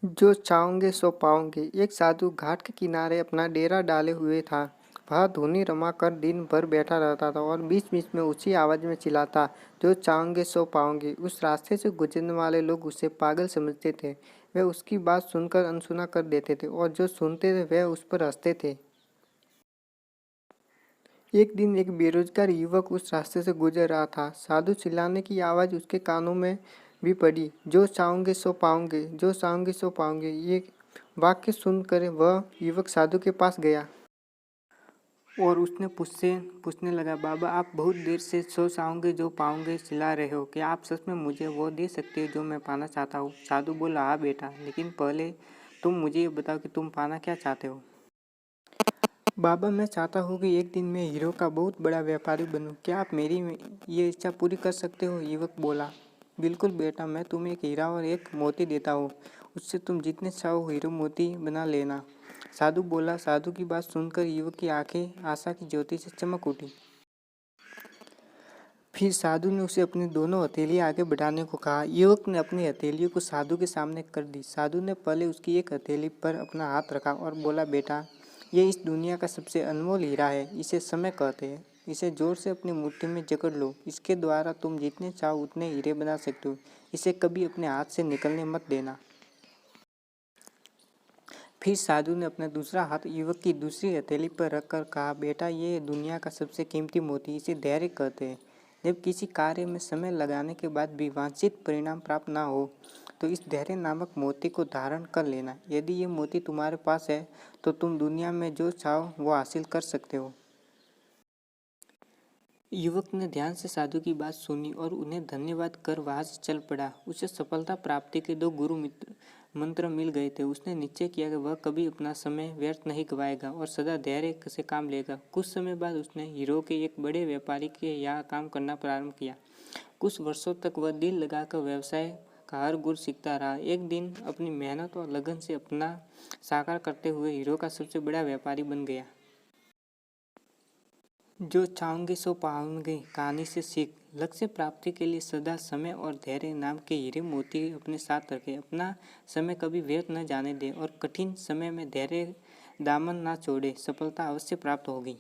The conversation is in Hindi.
जो चाहोगे सो पाओगे। एक साधु घाट के किनारे अपना डेरा डाले हुए था। वह धुनी रमा कर दिन भर बैठा रहता था और बीच बीच में ऊंची आवाज में चिल्लाता, जो चाहोगे सो पाओगे। उस रास्ते से गुजरने वाले लोग उसे पागल समझते थे। वे उसकी बात सुनकर अनसुना कर देते थे और जो सुनते थे वे उस पर हंसते थे। एक दिन एक बेरोजगार युवक उस रास्ते से गुजर रहा था। साधु चिल्लाने की आवाज उसके कानों में भी पड़ी, जो चाहोगे सो पाओगे, जो चाहोगे सो पाओगे। ये वाक्य सुनकर वह युवक साधु के पास गया और उसने पूछने लगा, बाबा आप बहुत देर से सो चाहोगे जो पाओगे चिल्ला रहे हो, क्या आप सच में मुझे वो दे सकते हो जो मैं पाना चाहता हूँ? साधु बोला, हाँ बेटा, लेकिन पहले तुम मुझे ये बताओ कि तुम पाना क्या चाहते हो। बाबा मैं चाहता हूँ कि एक दिन मैं हीरो का बहुत बड़ा व्यापारी बनूं। क्या आप मेरी ये इच्छा पूरी कर सकते हो? युवक बोला, बिल्कुल बेटा, मैं तुम्हें एक हीरा और एक मोती देता हूँ। उससे तुम जितने चाहो हीरो मोती बना लेना। साधु बोला। साधु की बात सुनकर युवक की आंखें आशा की ज्योति से चमक उठी। फिर साधु ने उसे अपनी दोनों हथेलियां आगे बढ़ाने को कहा। युवक ने अपनी हथेलियों को साधु के सामने कर दी। साधु ने पहले उसकी एक हथेली पर अपना हाथ रखा और बोला, बेटा, ये इस दुनिया का सबसे अनमोल हीरा है। इसे समय कहते हैं। इसे जोर से अपनी मुट्ठी में जकड़ लो। इसके द्वारा तुम जितने चाहो उतने हीरे बना सकते हो। इसे कभी अपने हाथ से निकलने मत देना। फिर साधु ने अपना दूसरा हाथ युवक की दूसरी हथेली पर रखकर कहा, बेटा, ये दुनिया का सबसे कीमती मोती, इसे धैर्य कहते हैं। जब किसी कार्य में समय लगाने के बाद भी वांछित परिणाम प्राप्त ना हो तो इस धैर्य नामक मोती को धारण कर लेना। यदि ये मोती तुम्हारे पास है तो तुम दुनिया में जो चाहो वो हासिल कर सकते हो। युवक ने ध्यान से साधु की बात सुनी और उन्हें धन्यवाद कर वहां से चल पड़ा। उसे सफलता प्राप्ति के दो गुरु मंत्र मिल गए थे। उसने निश्चय किया कि वह कभी अपना समय व्यर्थ नहीं गवाएगा और सदा धैर्य से काम लेगा। कुछ समय बाद उसने हीरो के एक बड़े व्यापारी के यहाँ काम करना प्रारंभ किया। कुछ वर्षों तक वह दिल लगाकर व्यवसाय का हर गुर सीखता रहा। एक दिन अपनी मेहनत और लगन से अपना साकार करते हुए हीरो का सबसे बड़ा व्यापारी बन गया। जो चाहोगे सो पाओगे कहानी से सीख। लक्ष्य प्राप्ति के लिए सदा समय और धैर्य नाम के हीरे मोती अपने साथ रखें। अपना समय कभी व्यर्थ न जाने दें और कठिन समय में धैर्य दामन ना छोड़े। सफलता अवश्य प्राप्त होगी।